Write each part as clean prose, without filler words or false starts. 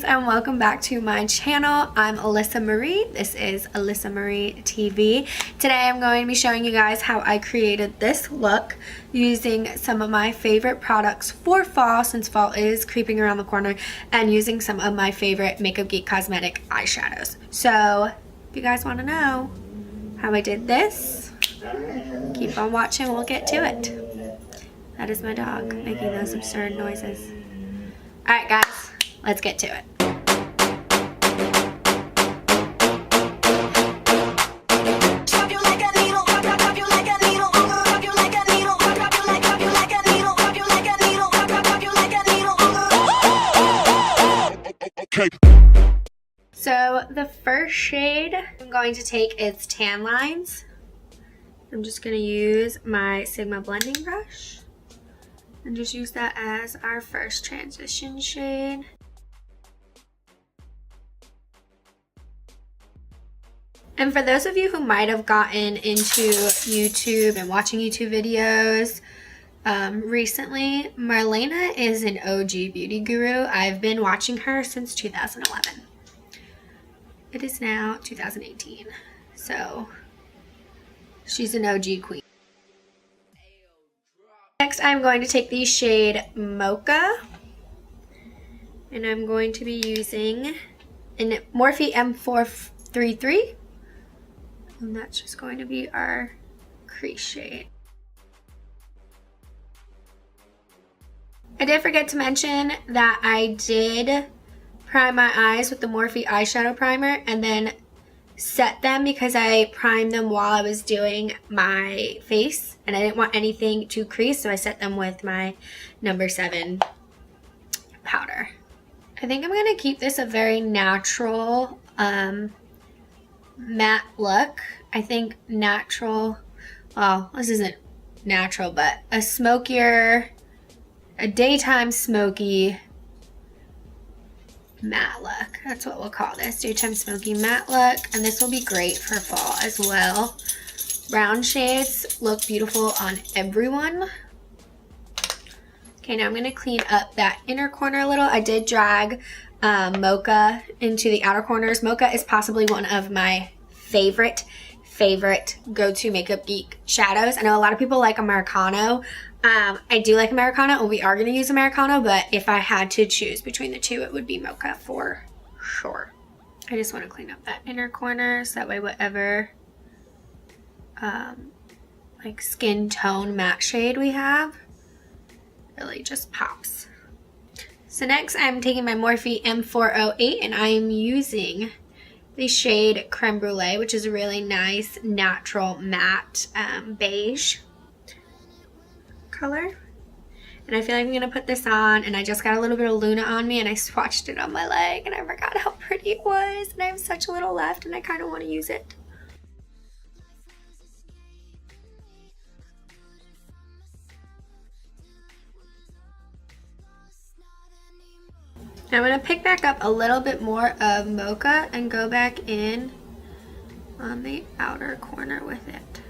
beauties, and welcome back to my channel. I'm Alyssa Marie. This is Alyssa Marie TV. Today I'm going to be showing you guys how I created this look using some of my favorite products for fall, since fall is creeping around the corner, and using some of my favorite Makeup Geek cosmetic eyeshadows. So if you guys want to know how I did this, keep on watching. We'll get to it. That is my dog making those absurd noises. Alright guys, let's get to it. So the first shade I'm going to take is Tan Lines. I'm just going to use my Sigma blending brush and just use that as our first transition shade. And for those of you who might have gotten into YouTube and watching YouTube videos recently, Marlena is an OG beauty guru. I've been watching her since 2011. It is now 2018, so she's an OG queen. Next, I'm going to take the shade Mocha, and I'm going to be using a Morphe M433, and that's just going to be our crease shade. I did forget to mention that I did prime my eyes with the Morphe eyeshadow primer and then set them because I primed them while I was doing my face and I didn't want anything to crease, so I set them with my number 7 powder. I think I'm going to keep this a very natural matte look. I think natural, well, this isn't natural, but a smokier, a daytime smoky matte look. That's what we'll call this, daytime smoky matte look, and this will be great for fall as well. Brown shades look beautiful on everyone. Okay, now I'm going to clean up that inner corner a little. I did drag Mocha into the outer corners. Mocha is possibly one of my favorite go-to Makeup Geek shadows. I know a lot of people like Americano. I do like Americano, and we are going to use Americano, but if I had to choose between the two, it would be Mocha for sure. I just want to clean up that inner corner so that way whatever like skin tone matte shade we have really just pops. So next I'm taking my Morphe M408 and I am using the shade Creme Brulee, which is a really nice natural matte beige color. And I feel like I'm gonna put this on, and I just got a little bit of Luna on me and I swatched it on my leg and I forgot how pretty it was, and I have such a little left and I kind of want to use it. Now I'm going to pick back up a little bit more of Mocha and go back in on the outer corner with it.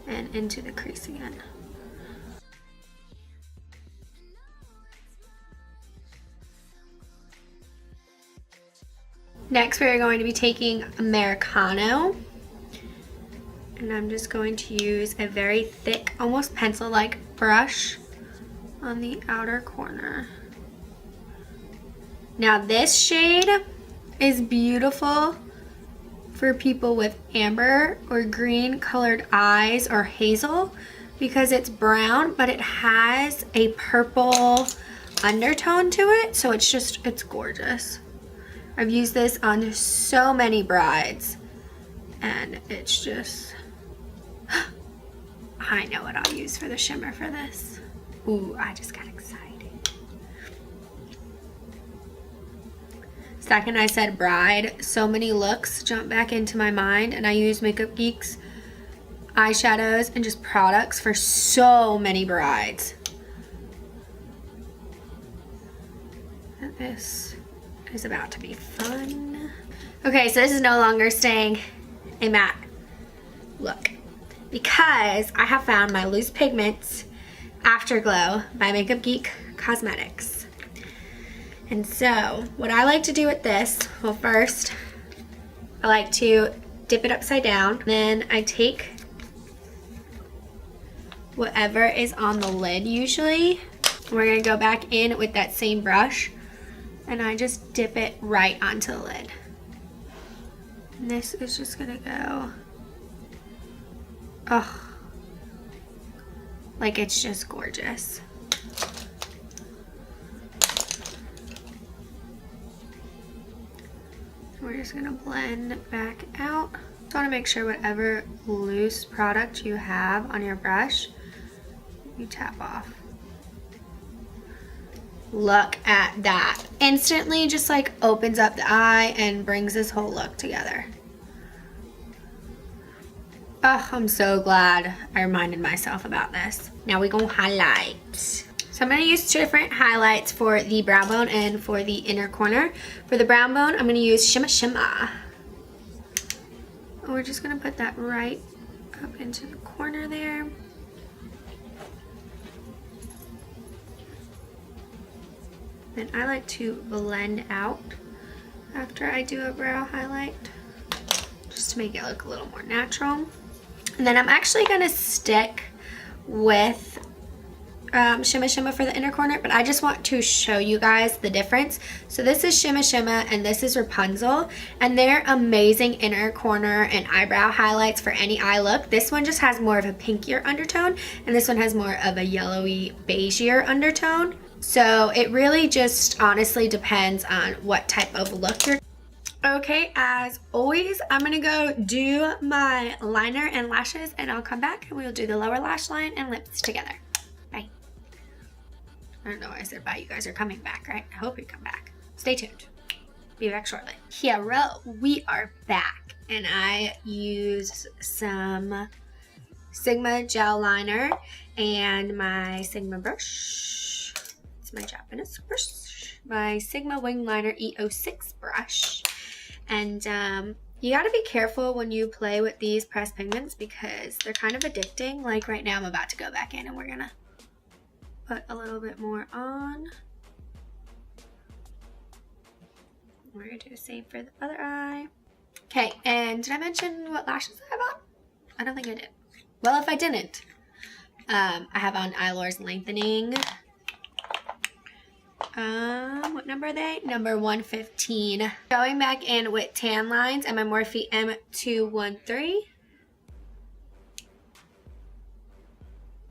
And into the crease again. Next we're going to be taking Americano. And I'm just going to use a very thick, almost pencil-like brush on the outer corner. Now this shade is beautiful for people with amber or green colored eyes or hazel because it's brown, but it has a purple undertone to it, so it's gorgeous. I've used this on so many brides and it's just I know what I'll use for the shimmer for this. Ooh, I just got excited. Second I said bride, so many looks jump back into my mind, and I use Makeup Geek's eyeshadows and just products for so many brides. And this is about to be fun. Okay, so this is no longer staying a matte look because I have found my loose pigments Afterglow by Makeup Geek Cosmetics. And so what I like to do with this, well, first I like to dip it upside down. Then I take whatever is on the lid usually. We're gonna go back in with that same brush and I just dip it right onto the lid. And this is just gonna go, oh, like it's just gorgeous. We're just gonna blend back out. Just wanna make sure whatever loose product you have on your brush, you tap off. Look at that. Instantly just like opens up the eye and brings this whole look together. Oh, I'm so glad I reminded myself about this. Now we gonna highlight. So I'm gonna use two different highlights for the brow bone and for the inner corner. For the brow bone, I'm gonna use Shimma Shimma. And we're just gonna put that right up into the corner there. Then I like to blend out after I do a brow highlight, just to make it look a little more natural. And then I'm actually gonna stick with Shimma Shimma for the inner corner, but I just want to show you guys the difference. So this is Shimma Shimma and this is Rapunzel, and they're amazing inner corner and eyebrow highlights for any eye look. This one just has more of a pinkier undertone, and this one has more of a yellowy beigeier undertone. So it really just honestly depends on what type of look you're. Okay, as always, I'm gonna go do my liner and lashes, and I'll come back and we'll do the lower lash line and lips together. Bye. I don't know why I said bye. You guys are coming back, right? I hope you come back. Stay tuned. Be back shortly. Hello, we are back, and I used some Sigma gel liner and my Sigma brush. It's my Japanese brush. My Sigma wing liner E06 brush. And you gotta be careful when you play with these pressed pigments because they're kind of addicting. Like right now I'm about to go back in and we're gonna put a little bit more on. We're gonna do the same for the other eye. Okay, and did I mention what lashes I have on? I don't think I did. Well, if I didn't, I have on Eyelures Lengthening. What number are they? Number 115. Going back in with tan lines and my Morphe M213.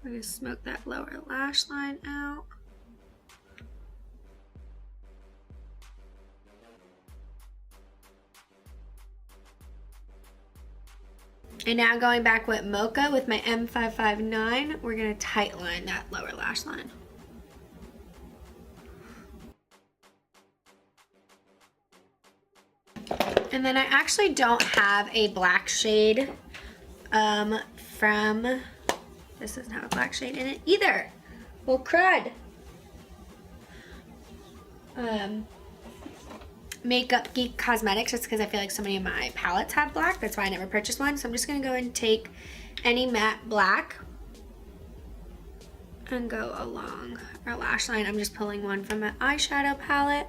We're gonna smoke that lower lash line out. And now going back with Mocha with my M559, we're gonna tight line that lower lash line. And then I actually don't have a black shade from, this doesn't have a black shade in it either. Well, crud. Makeup Geek Cosmetics, just because I feel like so many of my palettes have black. That's why I never purchased one. So I'm just going to go and take any matte black and go along our lash line. I'm just pulling one from my eyeshadow palette.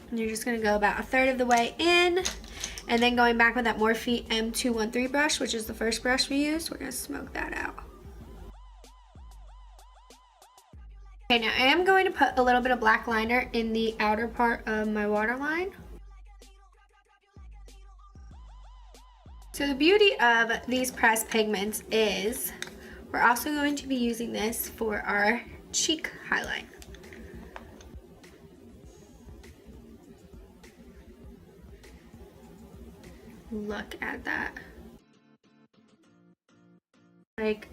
And you're just going to go about 1/3 of the way in, and then going back with that Morphe M213 brush, which is the first brush we used, we're going to smoke that out. Okay, now I am going to put a little bit of black liner in the outer part of my waterline. So the beauty of these pressed pigments is we're also going to be using this for our cheek highlight. Look at that. Like,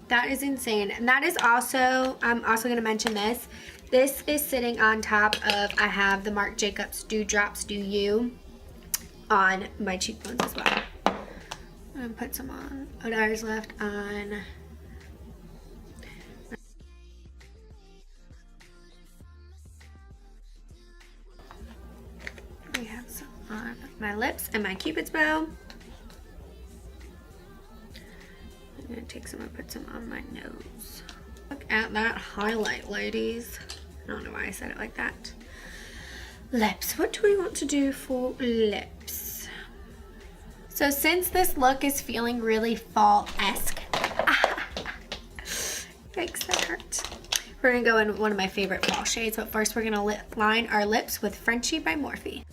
that is insane. And that is also, I'm also going to mention this. This is sitting on top of, I have the Marc Jacobs Dewdrops Do You on my cheekbones as well. I'm going to put some on. What ours left on. We have some on my lips and my Cupid's bow. I'm gonna take some and put some on my nose. Look at that highlight, ladies. I don't know why I said it like that. Lips. What do we want to do for lips? So since this look is feeling really fall-esque, yikes, that hurt. We're gonna go in one of my favorite fall shades, but first we're gonna line our lips with Frenchie by Morphe.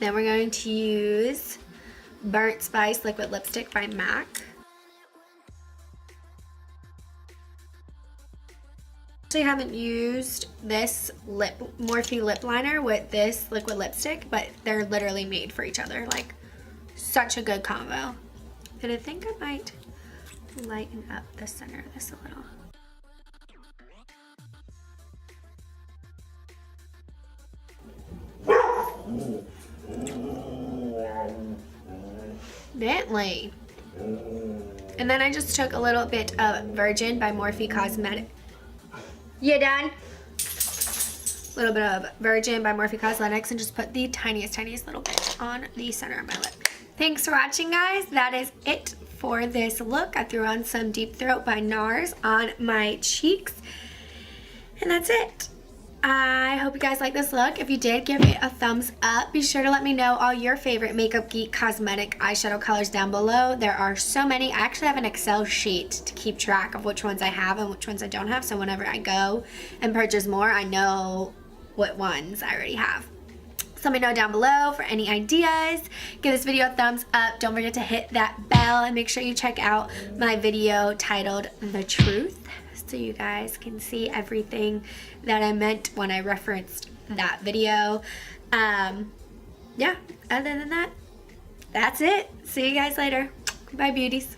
Then we're going to use Burnt Spice Liquid Lipstick by MAC. I haven't used this Morphe lip liner with this liquid lipstick, but they're literally made for each other. Like, such a good combo. And I think I might lighten up the center of this a little. Bentley. And then I just took a little bit of Virgin by Morphe Cosmetic. You done? A little bit of Virgin by Morphe Cosmetics and just put the tiniest little bit on the center of my lip. Thanks for watching, guys. That is it for this look. I threw on some Deep Throat by NARS on my cheeks. And that's it. I hope you guys like this look. If you did, give it a thumbs up. Be sure to let me know all your favorite Makeup Geek cosmetic eyeshadow colors down below. There are so many. I actually have an Excel sheet to keep track of which ones I have and which ones I don't have, so whenever I go and purchase more, I know what ones I already have. So let me know down below for any ideas. Give this video a thumbs up. Don't forget to hit that bell and make sure you check out my video titled The Truth, so you guys can see everything that I meant when I referenced that video. Yeah, other than that, that's it. See you guys later. Bye, beauties.